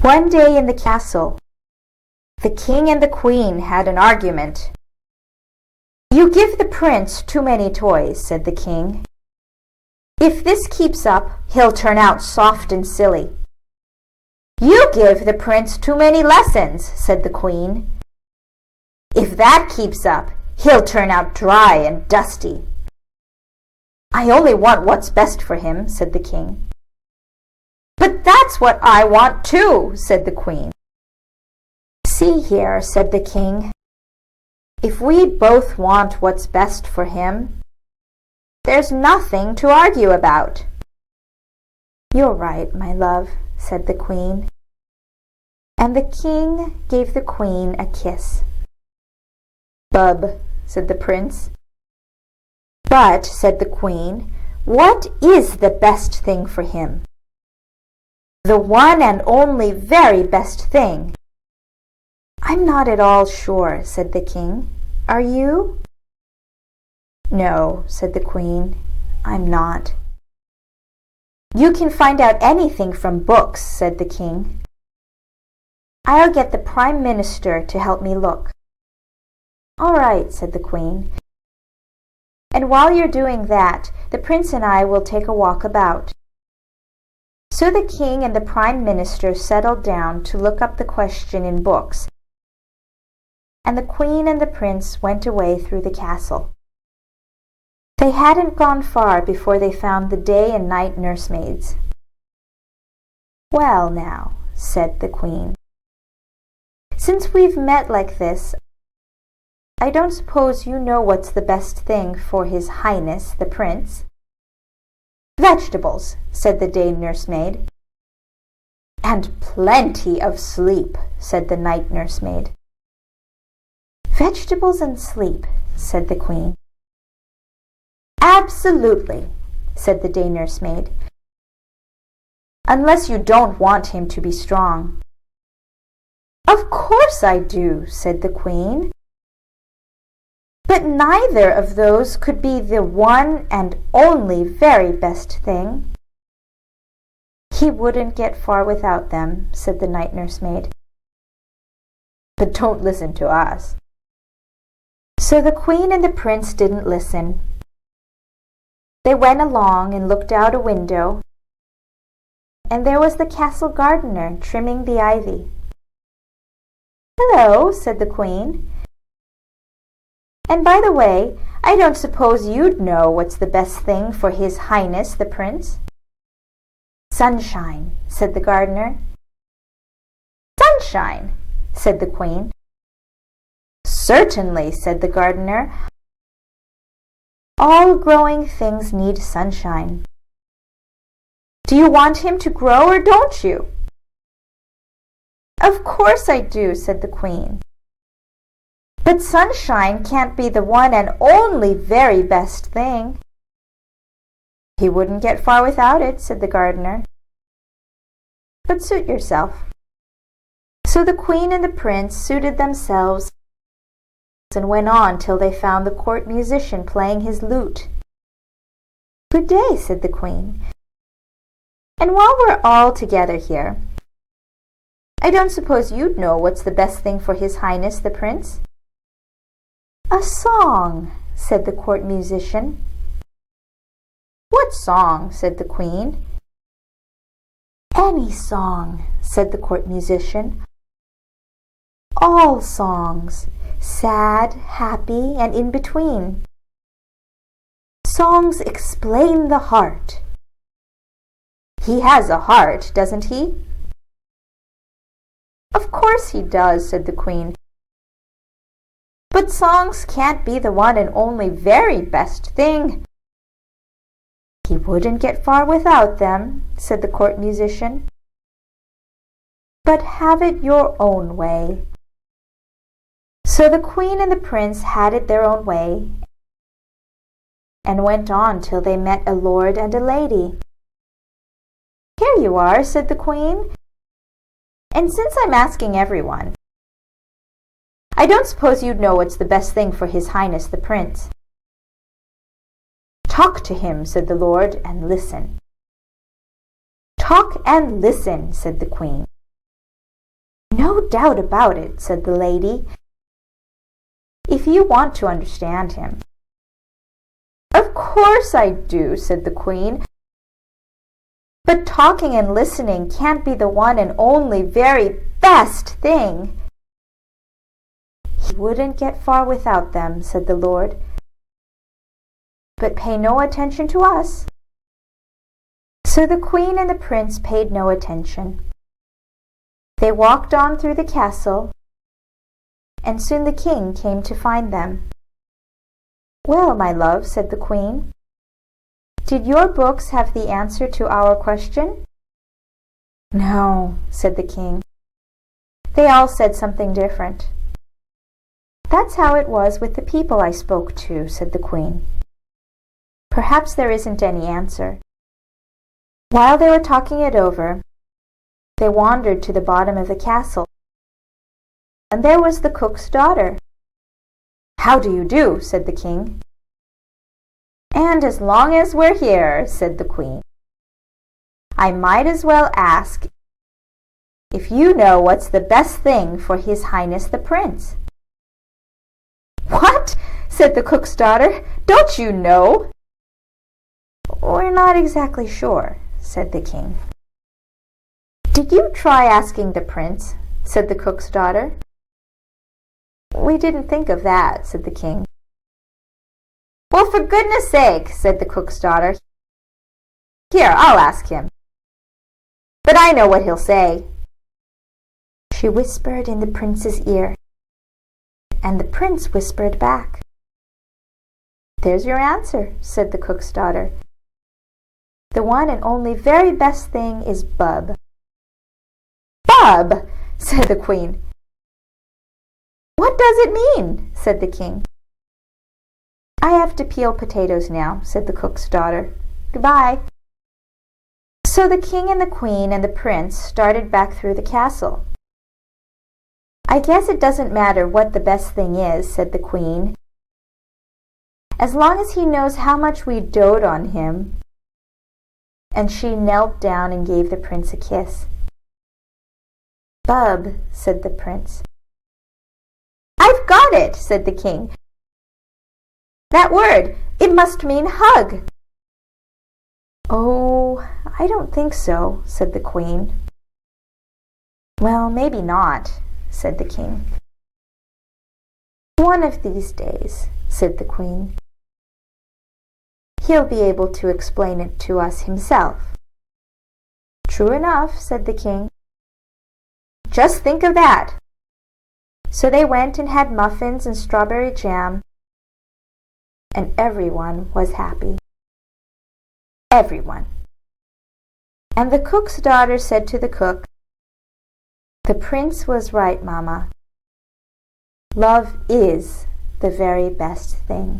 One day in the castle, the king and the queen had an argument. "You give the prince too many toys," said the king. "If this keeps up, he'll turn out soft and silly." "You give the prince too many lessons," said the queen. "If that keeps up, he'll turn out dry and dusty." "I only want what's best for him," said the king. "But that's what I want too," said the queen. "See here," said the king, "if we both want what's best for him, there's nothing to argue about." "You're right, my love," said the queen. And the king gave the queen a kiss. "Bub," said the prince. "But," said the queen, "what is the best thing for him?" "The one and only very best thing." "I'm not at all sure," said the king. "Are you?" "No," said the queen, "I'm not." "You can find out anything from books," said the king. "I'll get the prime minister to help me look." "All right," said the queen. "And while you're doing that, the prince and I will take a walk about." So the king and the prime minister settled down to look up the question in books, and the queen and the prince went away through the castle. They hadn't gone far before they found the day and night nursemaids. "Well now," said the queen, "since we've met like this, I don't suppose you know what's the best thing for His Highness the Prince?" "Vegetables," said the day nursemaid. "And plenty of sleep," said the night nursemaid. "Vegetables and sleep," said the queen. "Absolutely," said the day nursemaid, "unless you don't want him to be strong." "Of course I do," said the queen. "But neither of those could be the one and only very best thing." "He wouldn't get far without them," said the night nursemaid. "But don't listen to us." So the queen and the prince didn't listen. They went along and looked out a window, and there was the castle gardener trimming the ivy. "Hello," said the queen. "And by the way, I don't suppose you'd know what's the best thing for His Highness the Prince?" "Sunshine," said the gardener. "Sunshine," said the queen. "Certainly," said the gardener. "All growing things need sunshine. Do you want him to grow or don't you?" "Of course I do," said the queen. "But sunshine can't be the one and only very best thing." "He wouldn't get far without it," said the gardener. "But suit yourself." So the queen and the prince suited themselves and went on till they found the court musician playing his lute. "Good day," said the queen. "And while we're all together here, I don't suppose you'd know what's the best thing for His Highness the Prince?" "A song," said the court musician. "What song?" said the queen. "Any song," said the court musician. "All songs, sad, happy, and in between. Songs explain the heart." "He has a heart, doesn't he?" "Of course he does," said the queen. "But songs can't be the one and only very best thing." "He wouldn't get far without them," said the court musician. "But have it your own way." So the queen and the prince had it their own way, and went on till they met a lord and a lady. "Here you are," said the queen. "And since I'm asking everyone, I don't suppose you'd know what's the best thing for His Highness the Prince?" "Talk to him," said the lord, "and listen." "Talk and listen," said the queen. "No doubt about it," said the lady, "if you want to understand him." "Of course I do," said the Queen. "But talking and listening can't be the one and only very best thing." "He wouldn't get far without them," said the Lord. "But pay no attention to us." So the Queen and the Prince paid no attention. They walked on through the castle, and soon the King came to find them. "Well, my love," said the Queen, "did your books have the answer to our question?" "No," said the King. "They all said something different." "That's how it was with the people I spoke to," said the Queen. "Perhaps there isn't any answer." While they were talking it over, they wandered to the bottom of the castle, and there was the cook's daughter. "How do you do?" said the King. "And as long as we're here," said the Queen, "I might as well ask if you know what's the best thing for His Highness the Prince." "What?" said the cook's daughter. "Don't you know?" "We're not exactly sure," said the King. "Did you try asking the Prince?" said the cook's daughter. "We didn't think of that," said the King. "Well, for goodness sake," said the cook's daughter. "Here, I'll ask him. But I know what he'll say." She whispered in the Prince's ear, and the Prince whispered back. "There's your answer," said the cook's daughter. "The one and only very best thing is Bub." "Bub!" said the Queen. "What does it mean?" said the King. "I have to peel potatoes now," said the cook's daughter. "Goodbye." So the King and the Queen and the Prince started back through the castle. "I guess it doesn't matter what the best thing is," said the Queen, "as long as he knows how much we dote on him." And she knelt down and gave the Prince a kiss. "Bub," said the Prince. "I've got it," said the King. "That word, it must mean hug." "Oh, I don't think so," said the Queen. "Well, maybe not," said the King. "One of these days," said the Queen, "he'll be able to explain it to us himself." "True enough," said the King. "Just think of that." So they went and had muffins and strawberry jam, and everyone was happy. Everyone. And the cook's daughter said to the cook, "The Prince was right, Mama. Love is the very best thing."